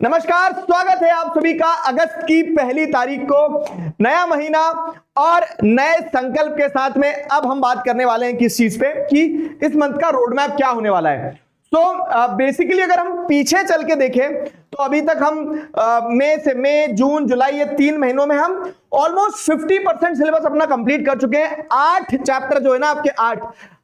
नमस्कार, स्वागत है आप सभी का अगस्त की पहली तारीख को। नया महीना और नए संकल्प के साथ में अब हम बात करने वाले हैं किस चीज पे कि इस मंथ का रोड मैप क्या होने वाला है। बेसिकली अगर हम पीछे चल के देखें तो अभी तक हम मई जून जुलाई ये 3 महीनों में हम ऑलमोस्ट 50% सिलेबस अपना कंप्लीट कर चुके हैं। 8 चैप्टर जो है ना आपके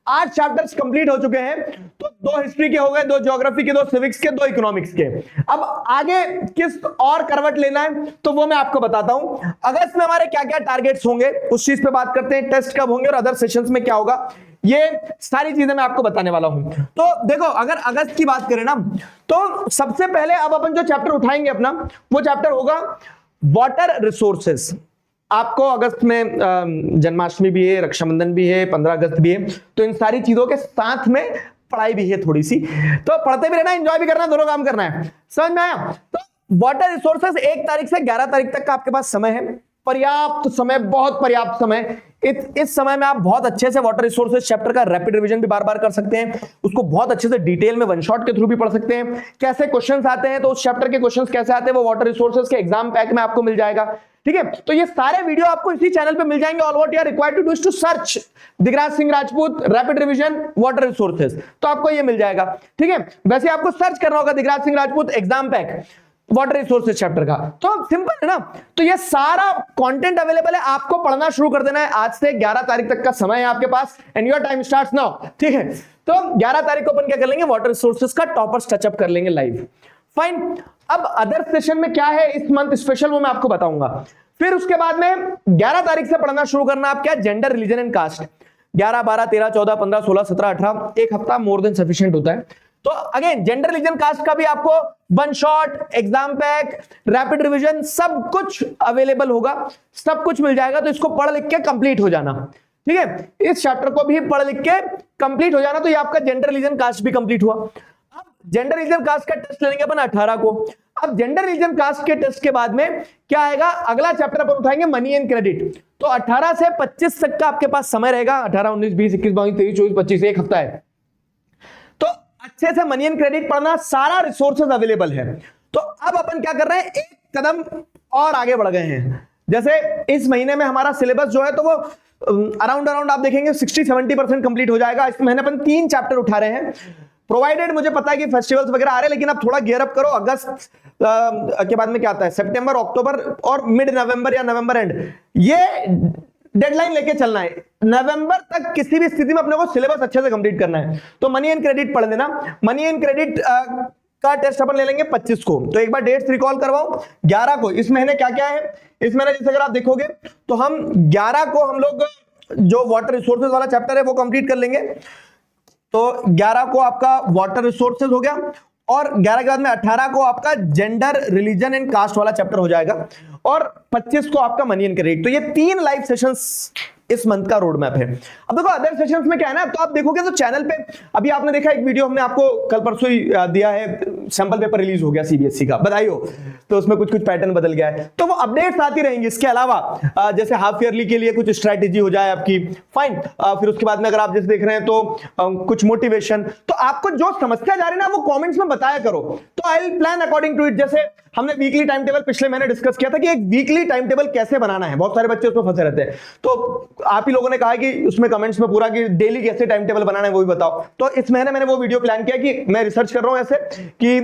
8 चैप्टर्स कंप्लीट हो चुके हैं। तो 2 हिस्ट्री के हो गए, 2 ज्योग्राफी के, 2 सिविक्स के, 2 इकोनॉमिक्स के। अब आगे किस और करवट लेना है तो वो मैं आपको बताता हूं। अगस्त में हमारे क्या क्या टारगेट्स होंगे उस चीज पे बात करते हैं। टेस्ट कब होंगे और अदर सेशंस में क्या होगा, ये सारी चीजें मैं आपको बताने वाला हूं। तो देखो, अगर अगस्त की बात करें ना तो सबसे पहले अब अपन जो चैप्टर उठाएंगे अपना वो चैप्टर होगा वाटर रिसोर्सेस। आपको अगस्त में जन्माष्टमी भी है, रक्षाबंधन भी है, 15 अगस्त भी है, तो इन सारी चीजों के साथ में पढ़ाई भी है थोड़ी सी। तो पढ़ते भी रहना, एंजॉय भी करना, दोनों काम करना है। समझ में आया? तो वाटर रिसोर्सेस 1 तारीख से 11 तारीख तक का आपके पास समय है। पर्याप्त समय, बहुत पर्याप्त समय। इस समय में आप बहुत अच्छे से वाटर रिसोर्सेज चैप्टर का रैपिड रिवीजन भी बार बार कर सकते हैं। उसको बहुत अच्छे से डिटेल में वन शॉट के थ्रू भी पढ़ सकते हैं। कैसे क्वेश्चंस आते हैं, तो उस चैप्टर के क्वेश्चंस कैसे आते हैं वो वाटर रिसोर्सेज के एग्जाम पैक में आपको मिल जाएगा। ठीक है, तो ये सारे वीडियो आपको इसी चैनल पे मिल जाएंगे। All what you are required to do is to search Digraj Singh Rajput rapid revision water resources, तो आपको ये मिल जाएगा। ठीक है, वैसे आपको सर्च करना होगा Digraj Singh Rajput exam pack water resources chapter का, तो सिंपल है ना। तो ये सारा कंटेंट अवेलेबल है, आपको पढ़ना शुरू कर देना है। आज से 11 तारीख तक का समय है आपके पास and your time starts now. ठीक है, तो 11 तारीख को अपन क्या कर लेंगे, वाटर रिसोर्सेज का टॉपर्स टचअप कर लेंगे लाइव। फाइन। अब अदर सेशन में क्या है इस मंथ स्पेशल वो मैं आपको बताऊंगा। फिर उसके बाद में 11 तारीख से पढ़ना शुरू करना आप क्या, जेंडर, रिलीजन एंड कास्ट। 11, 12, 13, 14, 15, 16, 17, 18 एक हफ्ता मोर देन सफिशिएंट होता है। तो अगेन जेंडर, रिलीजन, कास्ट का भी आपको one shot, exam pack, rapid revision सब कुछ अवेलेबल होगा, सब कुछ मिल जाएगा। तो इसको पढ़ लिख के कंप्लीट हो जाना। ठीक है, इस चैप्टर को भी पढ़ लिख के कंप्लीट हो जाना। तो ये आपका जेंडर, रिलीजन, कास्ट भी कंप्लीट हुआ। अब जेंडर, रिलीजन, कास्ट का टेस्ट लेंगे अपन 18 को। अब जेंडर, रिलीजन, कास्ट के टेस्ट के बाद में क्या आएगा, अगला चैप्टर अपन उठाएंगे मनी एंड क्रेडिट। तो 18 से 25 तक का आपके पास समय रहेगा। 18, 19, 20, 21, 22, 23, 24, 25 एक हफ्ता है। तो अच्छे से मनी एंड क्रेडिट पढ़ना, सारा रिसोर्सेज अवेलेबल है। तो अब अपन क्या कर रहे हैं, एक कदम और आगे बढ़ गए हैं। जैसे इस महीने में हमारा सिलेबस जो है तो वो अराउंड आप देखेंगे 60-70% कंप्लीट हो जाएगा। इस महीने अपन 3 चैप्टर उठा रहे हैं। प्रोवाइडेड मुझे पता है कि फेस्टिवल्स वगैरह आ रहे हैं, लेकिन अब थोड़ा गियर अप करो। अगस्त के बाद में क्या आता है, सितंबर, अक्टूबर और मिड नवंबर या नवंबर एंड, ये डेडलाइन लेके चलना है। नवंबर तक किसी भी स्थिति में अपने को सिलेबस अच्छे से कंप्लीट करना है। तो मनी एंड क्रेडिट पढ़ लेना। मनी एंड क्रेडिट का टेस्ट अपन ले लेंगे 25 को। तो एक बार डेट्स रिकॉल करवाओ। 11 को इस महीने क्या क्या है, इस महीने जैसे अगर आप देखोगे तो हम 11 को हम लोग जो वाटर रिसोर्सेज वाला चैप्टर है वो कंप्लीट कर लेंगे। तो 11 को आपका वाटर रिसोर्सेज हो गया और 11 के बाद में 18 को आपका जेंडर, रिलीजन एंड कास्ट वाला चैप्टर हो जाएगा और 25 को आपका मनी एंड क्रेडिट। तो ये 3 लाइव सेशंस इस मंथ का रोड मैप है। अब देखो अदर सेशंस में क्या है ना, तो आप देखोगे तो चैनल पे अभी आपने देखा एक वीडियो हमने आपको कल परसों ही दिया है, सैंपल पेपर रिलीज हो गया सीबीएसई का, बधाई हो। तो उसमें कुछ पैटर्न बदल गया है, तो वो अपडेट्स आती रहेंगी। इसके अलावा जैसे हाफ ईयरली के लिए कुछ स्ट्रैटेजी हो जाए आपकी, फाइन। फिर उसके बाद में अगर आप जैसे देख रहे हैं तो कुछ मोटिवेशन, तो आपको जो समस्या जा रही है ना वो कॉमेंट्स में बताया करो। तो I will plan according to it. जैसे हमने वीकली टाइम टेबल पिछले महीने डिस्कस किया था कि एक वीकली टाइम टेबल कैसे बनाना है, बहुत सारे बच्चे उसमें फंसे रहते हैं। तो आप ही लोगों ने कहा कि उसमें कमेंट्स में पूरा कि डेली कैसे टाइम टेबल बनाना है वो भी बताओ। तो इस महीने मैंने वो वीडियो प्लान किया कि मैं रिसर्च कर रहा हूं ऐसे कि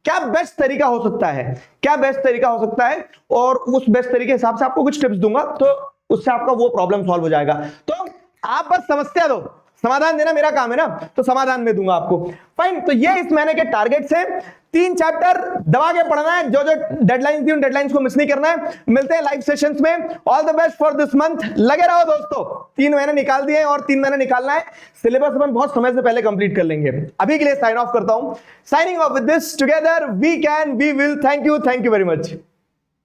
क्या बेस्ट तरीका हो सकता है, क्या बेस्ट तरीका हो सकता है, और उस बेस्ट तरीके के हिसाब से आपको कुछ टिप्स दूंगा, तो उससे आपका वो प्रॉब्लम सॉल्व हो जाएगा। तो आप बस समस्या दो, समाधान देना मेरा काम है ना, तो समाधान में दूंगा आपको। फाइन। तो ये इस महीने के टारगेट्स हैं। 3 चैप्टर दबा के पढ़ना है, जो जो डेडलाइंस दी उन डेडलाइंस को मिस नहीं करना है। मिलते हैं लाइव सेशंस में। All the best for this month. लगे रहो दोस्तों, 3 महीने निकाल दिए और 3 महीने निकालना है। सिलेबस अपन बहुत समय से पहले कंप्लीट कर लेंगे। अभी के लिए साइन ऑफ करता हूं। Signing off with this, together we can, we will. Thank you very much.